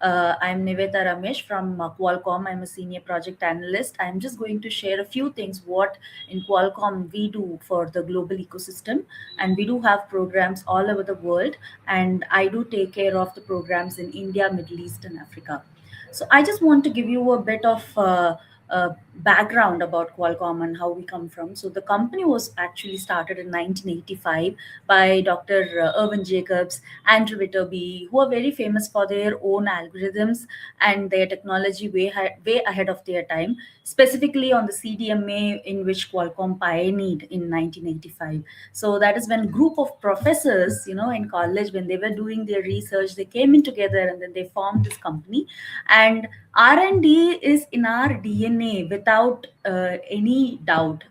I'm Niveta Ramesh from Qualcomm. I'm a senior project analyst. I'm just going to share a few things what in Qualcomm we do for the global ecosystem, and we do have programs all over the world. And I do take care of the programs in India, Middle East, and Africa. So I just want to give you a bit of background about Qualcomm and how we come from. So the company was actually started in 1985 by Dr. Irvin Jacobs, Andrew Witterby, who are very famous for their own algorithms and their technology way ahead of their time, specifically on the CDMA in which Qualcomm pioneered in 1985. So that is when a group of professors, in college, when they were doing their research, they came in together and then they formed this company. And R&D is in our DNA without any doubt.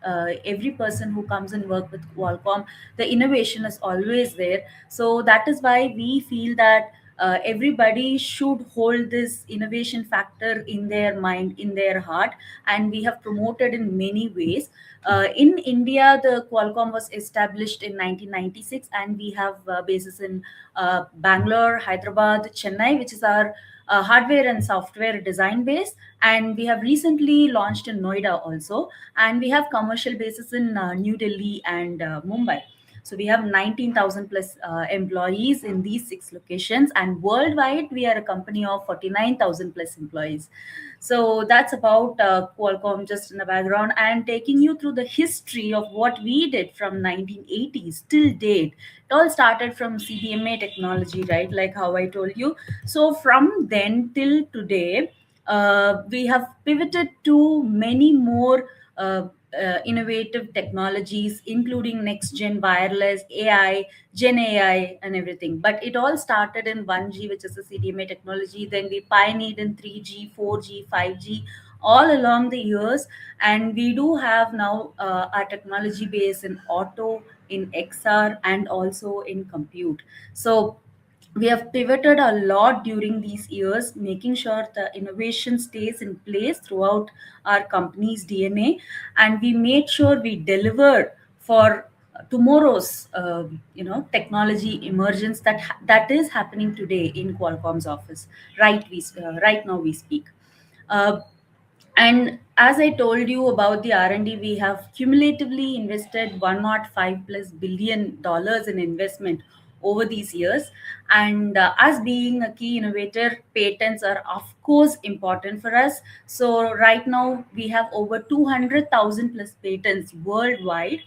Every person who comes and work with Qualcomm, the innovation is always there. So that is why we feel that everybody should hold this innovation factor in their mind, in their heart, and we have promoted in many ways. In India, the Qualcomm was established in 1996, and we have bases in Bangalore, Hyderabad, Chennai, which is our hardware and software design base. And we have recently launched in Noida also, and we have commercial bases in New Delhi and Mumbai. So we have 19,000 plus employees in these six locations, and worldwide we are a company of 49,000 plus employees. So that's about Qualcomm, just in the background, and taking you through the history of what we did from 1980s till date. It all started from CDMA technology, right? Like how I told you. So from then till today, we have pivoted to many more innovative technologies, including next gen wireless, AI, Gen AI, and everything. But it all started in 1G, which is the CDMA technology. Then we pioneered in 3G, 4G, 5G, all along the years. And we do have now our technology base in auto, in XR, and also in compute. So we have pivoted a lot during these years, making sure the innovation stays in place throughout our company's DNA, and we made sure we deliver for tomorrow's technology emergence that is happening today in Qualcomm's office. Right now we speak. Uh, and as I told you about the R&D, we have cumulatively invested 105 plus $1 billion in investment over these years. And us being a key innovator, patents are of course important for us. So right now we have over 200,000 plus patents worldwide,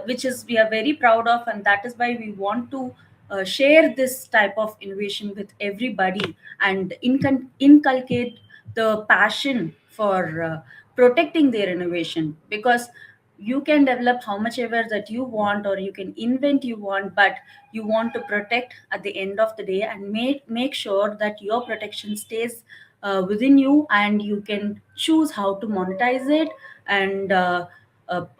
which is we are very proud of, and that is why we want to share this type of innovation with everybody and inculcate the passion for protecting their innovation, because you can develop how much ever that you want, or you can invent you want, but you want to protect at the end of the day, and make sure that your protection stays within you, and you can choose how to monetize it, and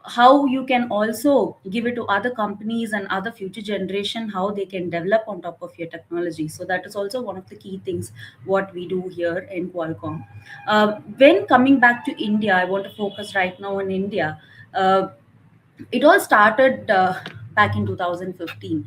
how you can also give it to other companies and other future generation, how they can develop on top of your technology. So that is also one of the key things what we do here in Qualcomm. When coming back to India, I want to focus right now on India. Uh, it all started back in 2015,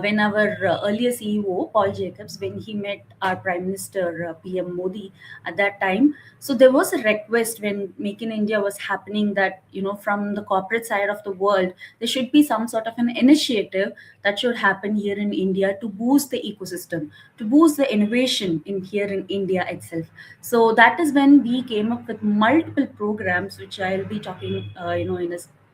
when our earlier CEO Paul Jacobs, when he met our Prime Minister PM Modi at that time. So there was a request when Make in India was happening, that from the corporate side of the world there should be some sort of an initiative that should happen here in India to boost the ecosystem, to boost the innovation in here in India itself. So that is when we came up with multiple programs, which I'll be talking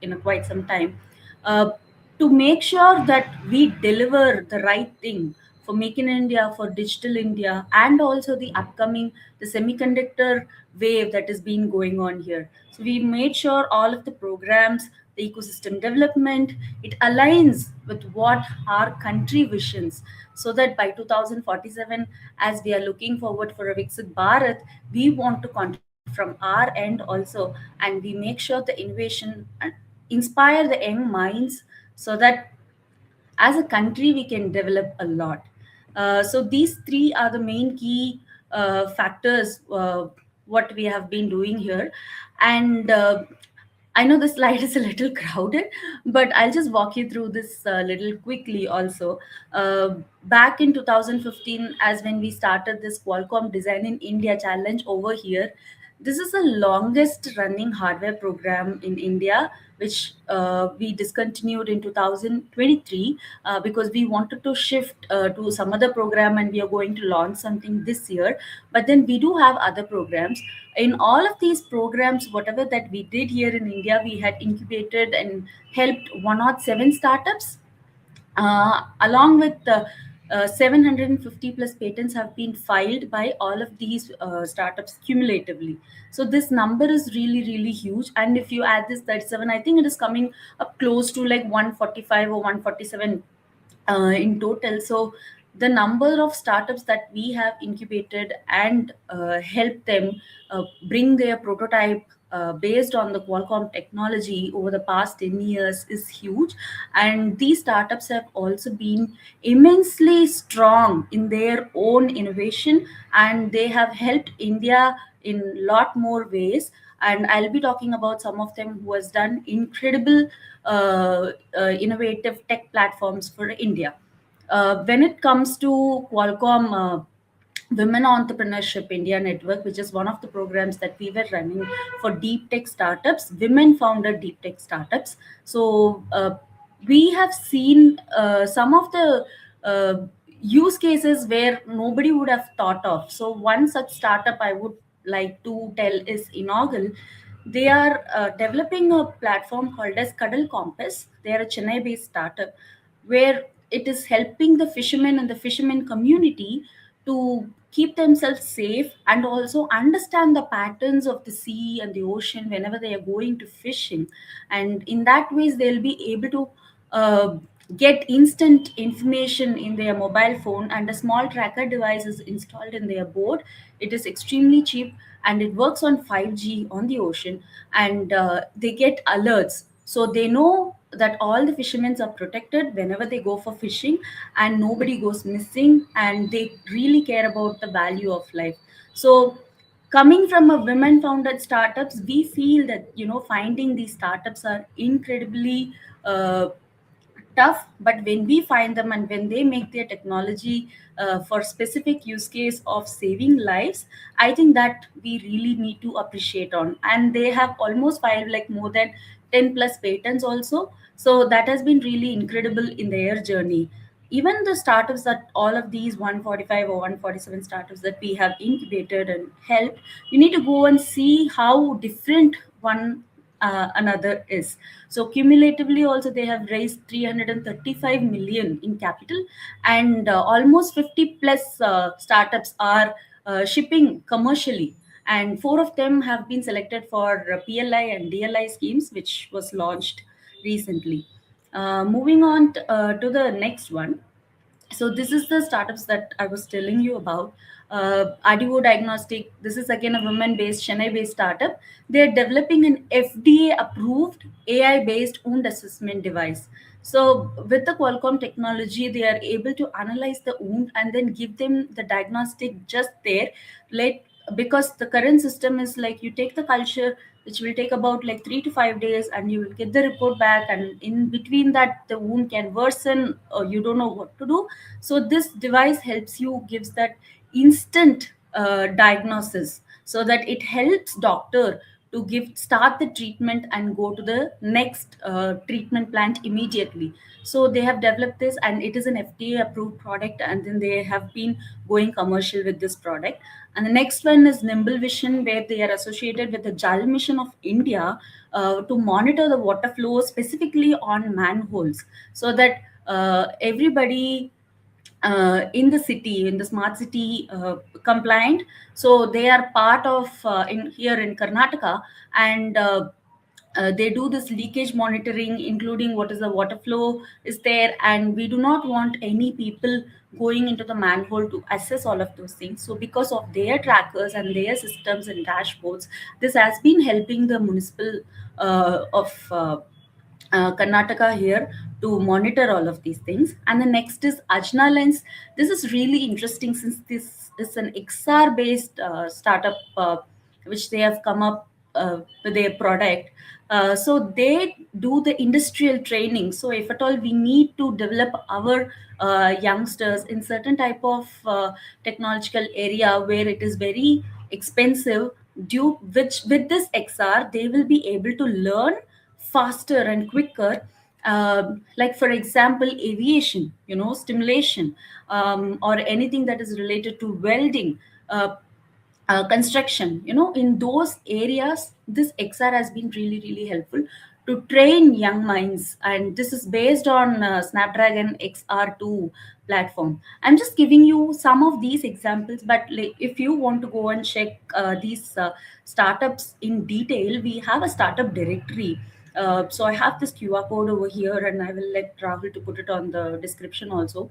in a quite some time, uh, to make sure that we deliver the right thing for Make in India, for Digital India, and also the upcoming the semiconductor wave that is being going on here. So we made sure all of the programs, the ecosystem development, it aligns with what our country visions, so that by 2047, as we are looking forward for a Viksit Bharat, we want to contribute from our end also, and we make sure the innovation inspire the young minds, so that as a country we can develop a lot. So these three are the main key factors what we have been doing here. And I know the slide is a little crowded, but I'll just walk you through this little quickly also. Back in 2015, as when we started this Qualcomm Design in India challenge over here, this is the longest running hardware program in India, which we discontinued in 2023 because we wanted to shift to some other program, and we are going to launch something this year. But then we do have other programs. In all of these programs, whatever that we did here in India, we had incubated and helped 107 startups, along with 750 plus patents have been filed by all of these startups cumulatively. So this number is really, really huge. And if you add this 37, I think it is coming up close to like 145 or 147 in total. So the number of startups that we have incubated and helped them bring their prototype based on the Qualcomm technology over the past 10 years is huge. And these startups have also been immensely strong in their own innovation, and they have helped India in lot more ways. And I'll be talking about some of them who has done incredible innovative tech platforms for India. When it comes to Qualcomm Women Entrepreneurship India Network, which is one of the programs that we were running for deep tech startups, women founded deep tech startups. So we have seen some of the use cases where nobody would have thought of. So one such startup I would like to tell is Inaugural. They are developing a platform called as Cuddle Compass. They are a Chennai based startup where it is helping the fishermen and the fishermen community to keep themselves safe and also understand the patterns of the sea and the ocean whenever they are going to fishing. And in that ways they'll be able to uh, get instant information in their mobile phone, and a small tracker device is installed in their boat. It is extremely cheap and it works on 5G on the ocean. And they get alerts, so they know that all the fishermen are protected whenever they go for fishing, and nobody goes missing, and they really care about the value of life. So coming from a women founded startups, we feel that finding these startups are incredibly tough, but when we find them and when they make their technology for specific use case of saving lives, I think that we really need to appreciate on. And they have almost filed like more than 10 plus patents also. So that has been really incredible in their journey. Even the startups that all of these 145 or 147 startups that we have incubated and helped, you need to go and see how different one another is. So cumulatively also they have raised 335 million in capital, and almost 50 plus startups are shipping commercially, and four of them have been selected for PLI and DLI schemes, which was launched recently. Moving on to the next one. So this is the startups that I was telling you about. Adivo Diagnostic, this is again a women-based, Chennai-based startup. They're developing an FDA-approved AI-based wound assessment device. So with the Qualcomm technology, they are able to analyze the wound and then give them the diagnostic just there. Like, because the current system is like you take the culture, which will take about like 3 to 5 days, and you will get the report back, and in between that the wound can worsen or you don't know what to do. So this device helps you, gives that instant diagnosis, so that it helps doctor to give start the treatment and go to the next treatment plant immediately. So they have developed this, and it is an FDA approved product, and then they have been going commercial with this product. And the next one is Nimble Vision, where they are associated with the Jal Mission of India to monitor the water flow specifically on manholes, so that everybody in the city, in the smart city compliant. So they are part of in here in Karnataka, and they do this leakage monitoring, including what is the water flow is there, and we do not want any people going into the manhole to assess all of those things. So because of their trackers and their systems and dashboards, this has been helping the municipal of Karnataka here to monitor all of these things. And the next is Ajna Lens. This is really interesting since this is an XR based startup which they have come up. with their product. So they do the industrial training. So if at all we need to develop our youngsters in certain type of technological area where it is very expensive, due which with this XR they will be able to learn faster and quicker. Like for example, aviation, stimulation, or anything that is related to welding, construction, in those areas this XR has been really really helpful to train young minds, and this is based on Snapdragon XR2 platform. I'm just giving you some of these examples, but like, if you want to go and check these startups in detail, we have a startup directory. So I have this QR code over here, and I will let Rahul to put it on the description also.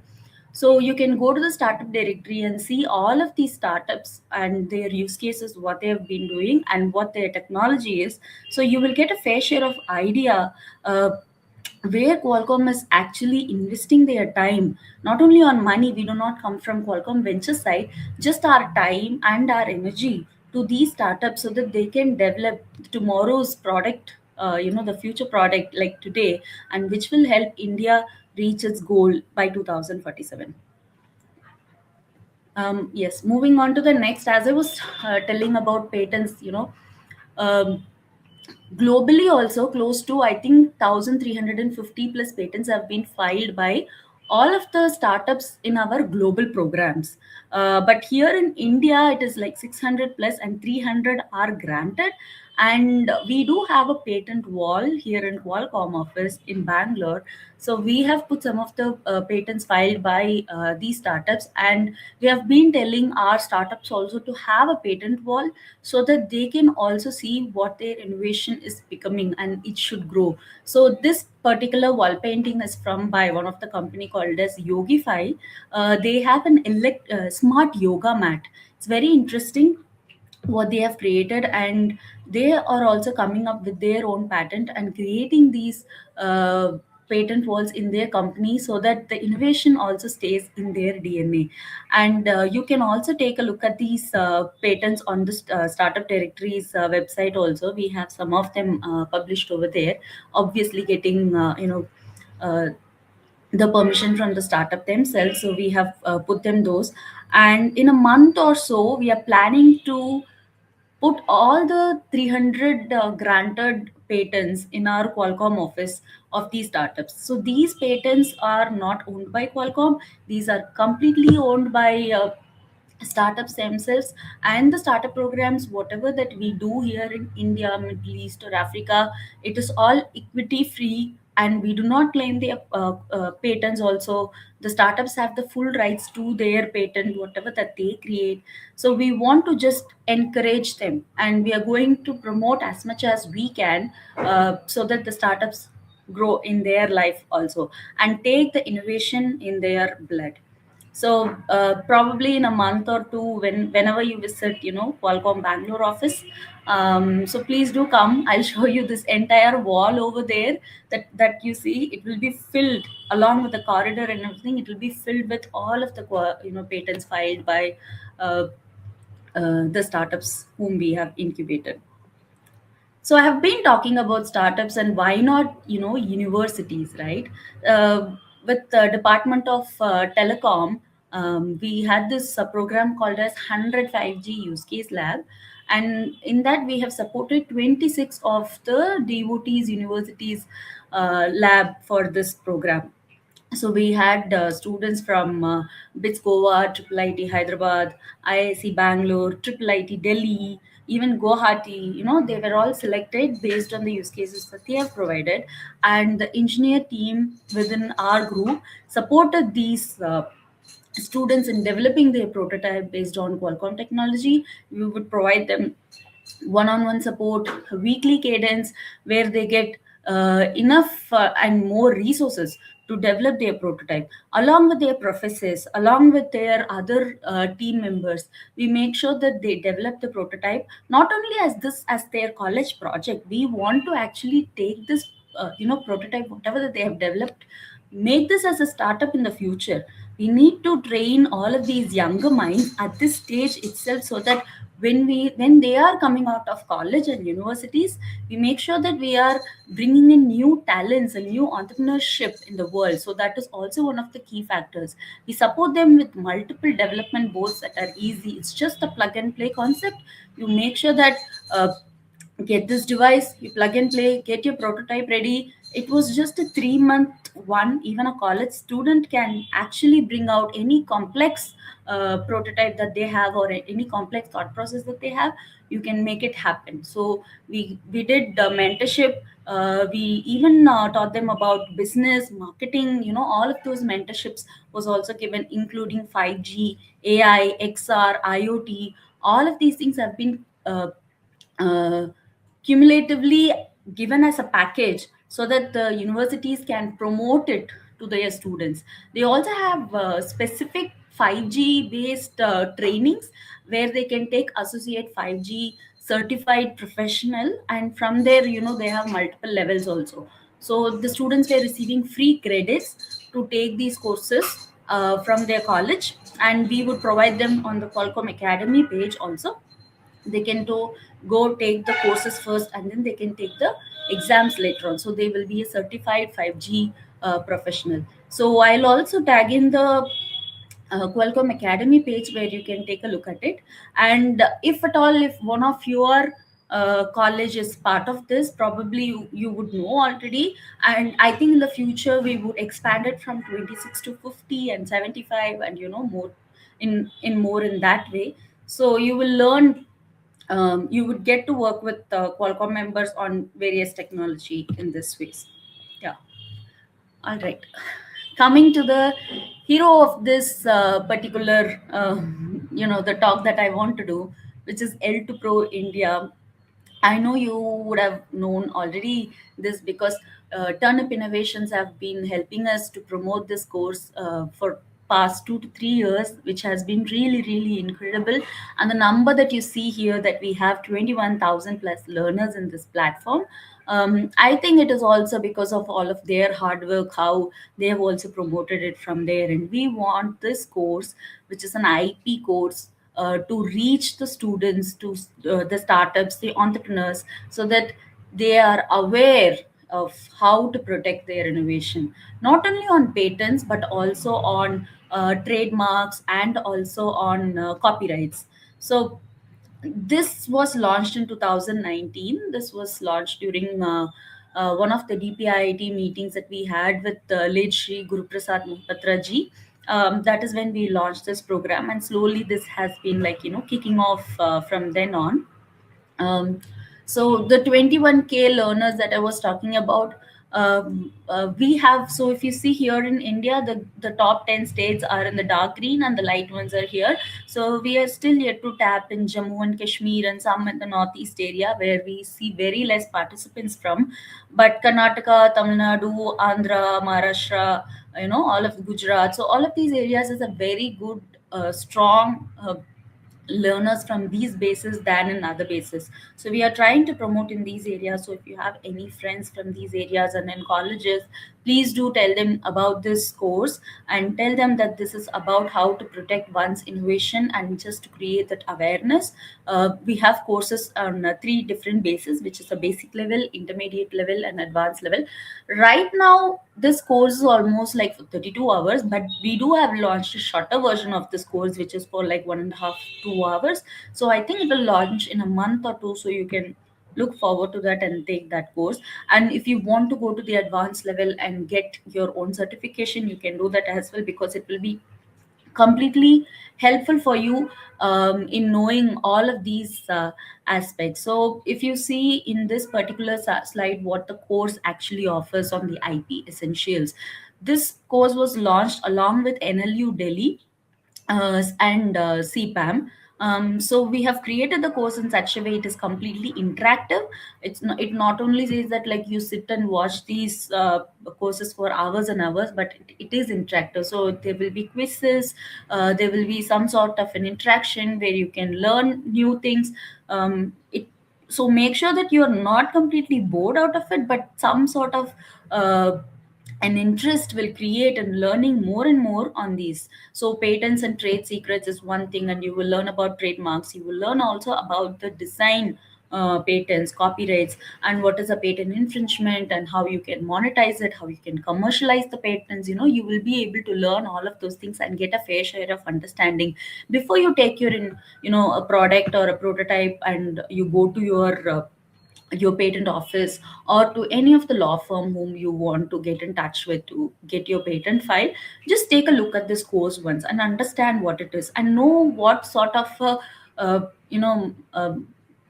So you can go to the startup directory and see all of these startups and their use cases, what they have been doing and what their technology is. So you will get a fair share of idea where Qualcomm is actually investing their time. Not only on money, we do not come from Qualcomm venture side, just our time and our energy to these startups so that they can develop tomorrow's product, the future product like today, and which will help India reach its goal by 2047. Yes, moving on to the next, as I was telling about patents, um, globally also close to, I think, 1350 plus patents have been filed by all of the startups in our global programs. But here in India it is like 600 plus, and 300 are granted. And we do have a patent wall here in Qualcomm office in Bangalore. So we have put some of the patents filed by these startups, and we have been telling our startups also to have a patent wall so that they can also see what their innovation is becoming and it should grow. So this particular wall painting is from by one of the company called as Yogify. They have an smart yoga mat. It's very interesting what they have created, and they are also coming up with their own patent and creating these patent walls in their company so that the innovation also stays in their DNA. And you can also take a look at these patents on the startup directories website also. We have some of them published over there, obviously getting uh, the permission from the startup themselves. So we have put them those, and in a month or so we are planning to put all the 300 granted patents in our Qualcomm office of these startups. So these patents are not owned by Qualcomm. These are completely owned by startups themselves. And the startup programs, whatever that we do here in India, Middle East, or Africa, it is all equity free, and we do not claim their patents also. The startups have the full rights to their patent, whatever that they create. So we want to just encourage them, and we are going to promote as much as we can, so that the startups grow in their life also and take the innovation in their blood. So probably in a month or two, whenever you visit, Qualcomm Bangalore office, so please do come. I'll show you this entire wall over there that you see. It will be filled along with the corridor and everything. It will be filled with all of the patents filed by the startups whom we have incubated. So I have been talking about startups, and why not, universities, right? With the Department of Telecom, we had this program called as 100 5G use case lab, and in that we have supported 26 of the devotees universities lab for this program. So we had students from BITS Goa, Triple IT Hyderabad, IIC Bangalore, Triple IT Delhi, even Guwahati. They were all selected based on the use cases that they have provided, and the engineer team within our group supported these students in developing their prototype based on Qualcomm technology. We would provide them one-on-one support, weekly cadence, where they get enough and more resources to develop their prototype along with their professors, along with their other team members. We make sure that they develop the prototype not only as their college project. We want to actually take this prototype, whatever that they have developed, make this as a startup in the future. we need to train all of these younger minds at this stage itself, so that when they are coming out of college and universities, we make sure that we are bringing in new talents and new entrepreneurship in the world. So that is also one of the key factors. We support them with multiple development boards that are easy. It's just a plug and play concept. You make sure that get this device, you plug and play, get your prototype ready. It was just a 3 month one. Even a college student can actually bring out any complex prototype that they have, or any complex thought process that they have. You can make it happen. So we did mentorship. We even taught them about business marketing. All of those mentorships was also given, including 5G, AI, XR, IoT. All of these things have been uh, cumulatively given as a package, so that the universities can promote it to their students. They also have specific 5G based trainings, where they can take associate 5G certified professional, and from there, they have multiple levels also. So the students were receiving free credits to take these courses from their college, and we would provide them on the Qualcomm Academy page also. They can go take the courses first, and then they can take the exams later on, so they will be a certified 5G professional. So I'll also tag in the Qualcomm Academy page, where you can take a look at it. And if at all, if one of your college is part of this, probably you would know already. And I think in the future we would expand it from 26 to 50 and 75, and more in more in that way. So you will learn, you would get to work with Qualcomm members on various technology in this ways. Yeah. All right. Coming to the hero of this particular, the talk that I want to do, which is L2 Pro India. I know you would have known already this, because Turnip Innovations have been helping us to promote this course for past 2 to 3 years, which has been really, really incredible. And the number that you see here, that we have 21,000 plus learners in this platform. I think it is also because of all of their hard work, how they have also promoted it from there. And we want this course, which is an IP course, to reach the students, to the startups, the entrepreneurs, so that they are aware of how to protect their innovation, not only on patents, but also on trademarks, and also on copyrights. So this was launched in 2019. This was launched during one of the DPIIT meetings that we had with late Shri Guru Prasad Mohapatra ji. That is when we launched this program, and slowly this has been, like, kicking off from then on. um, so the 21K learners that I was talking about, we have. So if you see here in India, the top 10 states are in the dark green, and the light ones are here. So we are still yet to tap in Jammu and Kashmir, and some in the northeast area, where we see very less participants from. But Karnataka, Tamil Nadu, Andhra, Maharashtra, all of Gujarat. So all of these areas is a very good, strong learners from these bases than in other bases. So we are trying to promote in these areas. So if you have any friends from these areas and in colleges, please do tell them about this course, and tell them that this is about how to protect one's innovation, and just to create that awareness. We have courses on three different bases, which is a basic level, intermediate level, and advanced level. Right now, this course is almost like for 32 hours, but we do have launched a shorter version of this course, which is for like 1.5, 2 hours. So I think it will launch in a month or two. So you can look forward to that and take that course. And if you want to go to the advanced level and get your own certification, you can do that as well, because it will be completely helpful for you in knowing all of these aspects. So if you see in this particular slide, what the course actually offers on the IP essentials, this course was launched along with NLU Delhi and CPAM. So we have created the course in such a way it is completely interactive. It not only says that like you sit and watch these courses for hours and hours, but it is interactive. So there will be quizzes, there will be some sort of an interaction where you can learn new things. So make sure that you are not completely bored out of it, but some sort of an interest will create and learning more and more on these. So patents and trade secrets is one thing, and you will learn about trademarks. You will learn also about the design, patents, copyrights, and what is a patent infringement, and how you can monetize it, how you can commercialize the patents. You will be able to learn all of those things and get a fair share of understanding before you take your in a product or a prototype, and you go to your patent office or to any of the law firm whom you want to get in touch with to get your patent file. Just take a look at this course once and understand what it is, and know what sort of uh, you know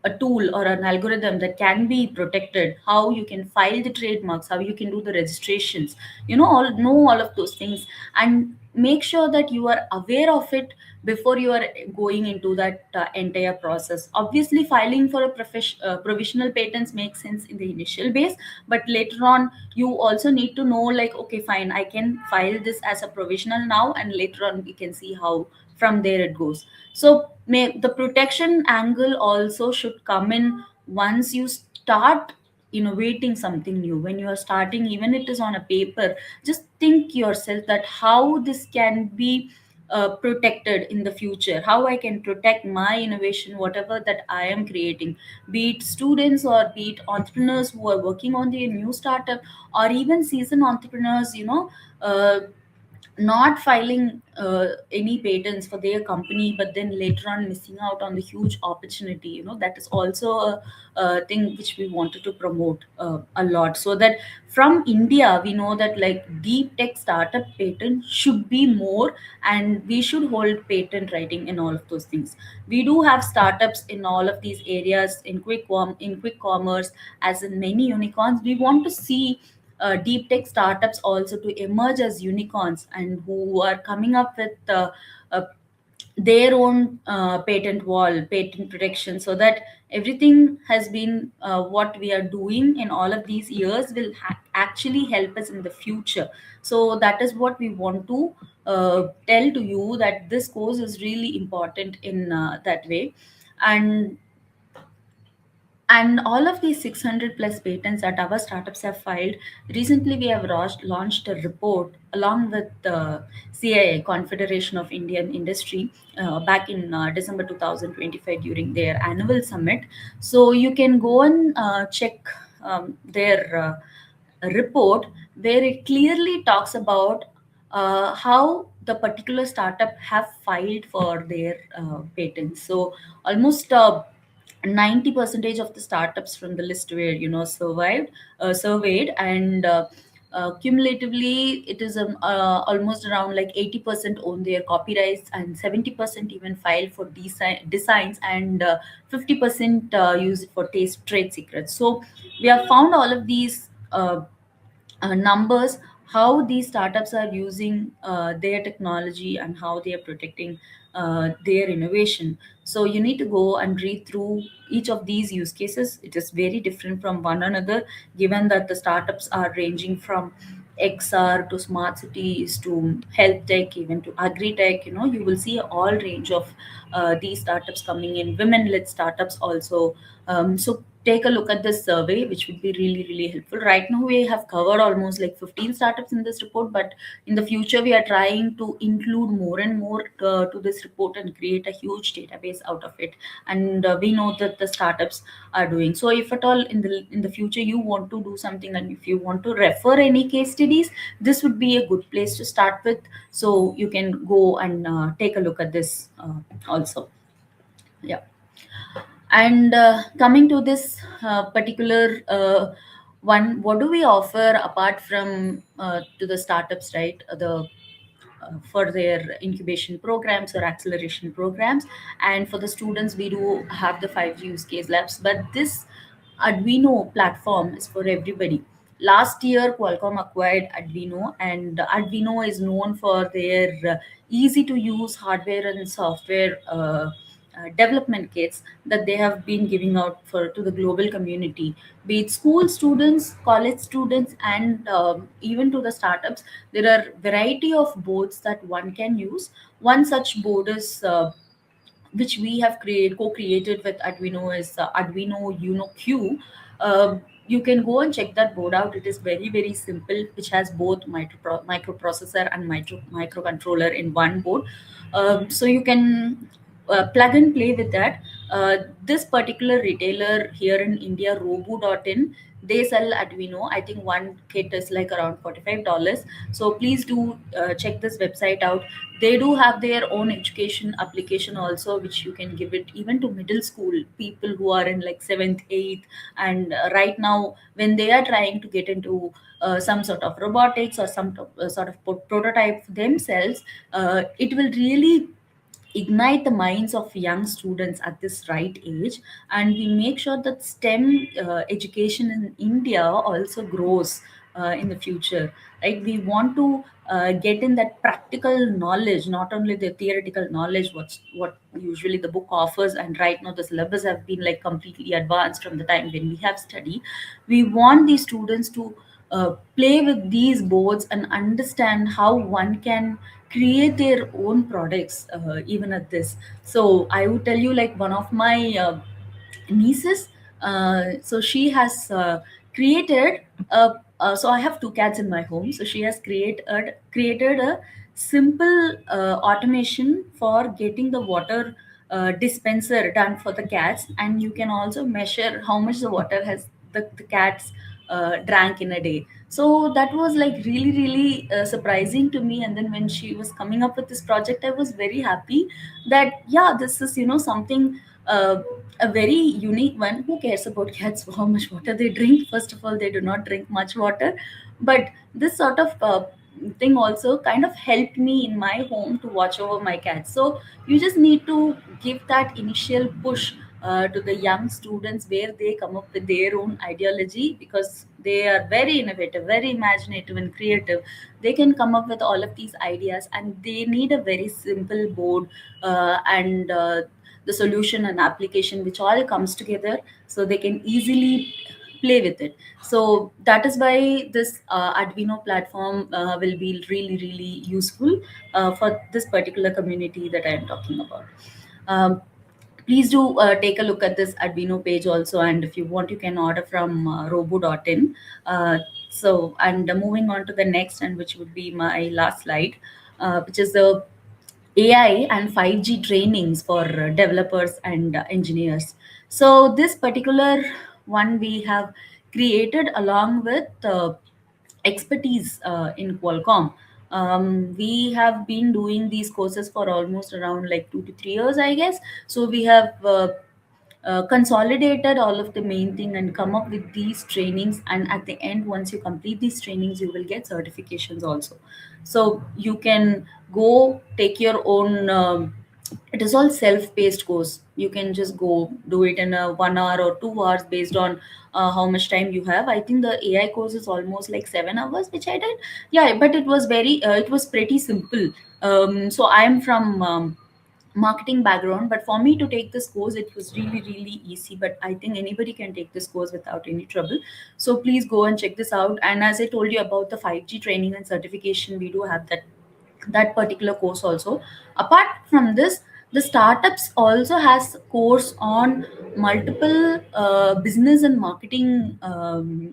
a tool or an algorithm that can be protected, how you can file the trademarks, how you can do the registrations. All know all of those things, and make sure that you are aware of it before you are going into that entire process. Obviously, filing for a provisional patents makes sense in the initial base, but later on you also need to know, like, okay, fine, I can file this as a provisional now, and later on we can see how from there it goes. So the protection angle also should come in once you start innovating something new. When you are starting, even it is on a paper, just think yourself that how this can be protected in the future, how I can protect my innovation, whatever that I am creating, be it students or be it entrepreneurs who are working on their new startup, or even seasoned entrepreneurs, not filing any patents for their company, but then later on missing out on the huge opportunity. That is also a thing which we wanted to promote a lot, so that from India we know that, like, deep tech startup patent should be more, and we should hold patent writing in all of those things. We do have startups in all of these areas, in quick commerce, as in many unicorns. We want to see deep tech startups also to emerge as unicorns, and who are coming up with uh, their own patent wall, patent protection, so that everything has been what we are doing in all of these years will actually help us in the future. So that is what we want to tell to you, that this course is really important in that way. And and all of these 600 plus patents that our startups have filed, recently we have launched a report along with the CII, Confederation of Indian Industry, back in December 2025 during their annual summit. So you can go and check their report, where it clearly talks about how the particular startup have filed for their patents. So almost 90 percentage of the startups from the list were surveyed, and cumulatively it is almost around like 80% own their copyrights, and 70% even filed for designs, and 50% use it for taste trade secrets. So we have found all of these numbers, how these startups are using their technology and how they are protecting their innovation. So you need to go and read through each of these use cases. It is very different from one another, given that the startups are ranging from XR to smart cities to health tech, even to agri tech. You will see all range of these startups coming in, women-led startups also. So take a look at this survey, which would be really, really helpful. Right now, we have covered almost like 15 startups in this report, but in the future, we are trying to include more and more to this report and create a huge database out of it. And we know that the startups are doing. So, if at all in the future you want to do something, and if you want to refer any case studies, this would be a good place to start with. So you can go and take a look at this also. Yeah. And coming to this particular one, what do we offer apart from to the startups, right? The For their incubation programs or acceleration programs, and for the students, we do have the 5 use case labs. But this Arduino platform is for everybody. Last year, Qualcomm acquired Arduino, and Arduino is known for their easy to use hardware and software development kits that they have been giving out for to the global community, be it school students, college students, and even to the startups. There are variety of boards that one can use. One such board is which we have co-created with Arduino is Arduino Uno Q. you can go and check that board out. It is very very simple, which has both microprocessor and microcontroller in one board. So you can plug and play with that. This particular retailer here in India, Robo.in, they sell Arduino. I think one kit is like around $45. So please do check this website out. They do have their own education application also, which you can give it even to middle school people who are in like seventh, eighth, and right now when they are trying to get into some sort of robotics or some sort of prototype themselves, it will really ignite the minds of young students at this right age, and we make sure that STEM education in India also grows in the future, right? We want to get in that practical knowledge, not only the theoretical knowledge what usually the book offers, and right now the syllabus have been like completely advanced from the time when we have studied. We want these students to play with these boards and understand how one can create their own products even at this. So I would tell you, like, one of my nieces, so she has created so I have two cats in my home, so she has created a simple automation for getting the water dispenser done for the cats, and you can also measure how much the water has the cats drank in a day. So that was like really really surprising to me, and then when she was coming up with this project, I was very happy that yeah, this is, you know, something a very unique one. Who cares about cats, how much water they drink? First of all, they do not drink much water, but this sort of thing also kind of helped me in my home to watch over my cats. So you just need to give that initial push to the young students, where they come up with their own ideology, because they are very innovative, very imaginative and creative. They can come up with all of these ideas, and they need a very simple board and the solution and application which all comes together, so they can easily play with it. So that is why this Arduino platform will be really really useful for this particular community that I am talking about. um, Please do take a look at this Arduino page also, and if you want, you can order from robo.in. So, and moving on to the next, and which would be my last slide, which is the AI and 5G trainings for developers and engineers. So this particular one we have created along with expertise in Qualcomm. We have been doing these courses for almost around like 2 to 3 years, I guess. So we have consolidated all of the main thing and come up with these trainings, and at the end, once you complete these trainings, you will get certifications also. So you can go take your own it is all self-paced course. You can just go do it in a 1 hour or 2 hours based on how much time you have. I think the AI course is almost like 7 hours, which I did. Yeah, but it was it was pretty simple. So I am from marketing background, but for me to take this course, it was really really easy. But I think anybody can take this course without any trouble. So please go and check this out. And as I told you about the 5G training and certification, we do have that particular course also. Apart from this, the startups also has course on multiple business and marketing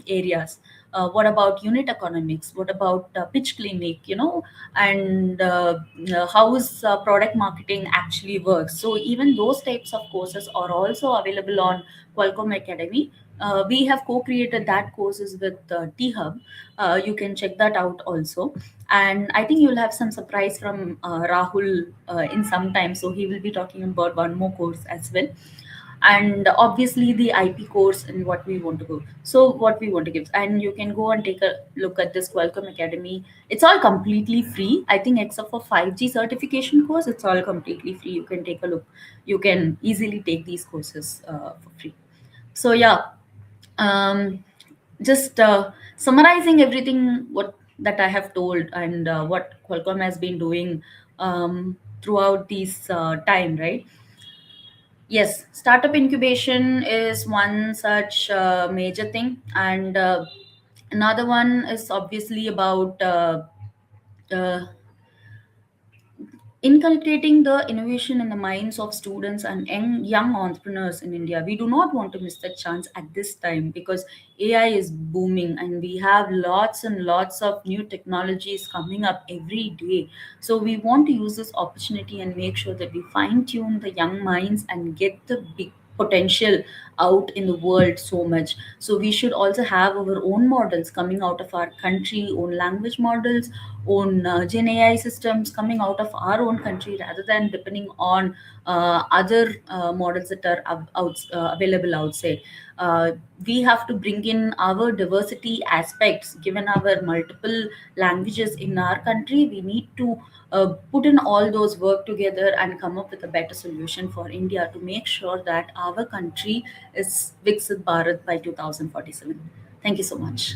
areas. What about unit economics? What about pitch clinic, you know, and how is product marketing actually works? So even those types of courses are also available on Qualcomm Academy. We have co-created that courses with T-Hub. You can check that out also. And I think you'll have some surprise from Rahul in some time. So he will be talking about one more course as well, and obviously the IP course and what we want to go. So what we want to give, and you can go and take a look at this Qualcomm Academy. It's all completely free. I think except for 5G certification course, it's all completely free. You can take a look. You can easily take these courses for free. So yeah, um, just summarizing everything what that I have told, and what Qualcomm has been doing throughout this time, right? Yes, startup incubation is one such major thing, and another one is obviously about uh, inculcating the innovation in the minds of students and young entrepreneurs in India. We do not want to miss that chance at this time because AI is booming and we have lots and lots of new technologies coming up every day. So we want to use this opportunity and make sure that we fine tune the young minds and get the big potential out in the world so much. So we should also have our own models coming out of our country, own language models, own Gen AI systems coming out of our own country rather than depending on other models that are available outside. Uh, we have to bring in our diversity aspects. Given our multiple languages in our country, we need to put in all those work together and come up with a better solution for India to make sure that our country is Viksit Bharat by 2047. Thank you so much.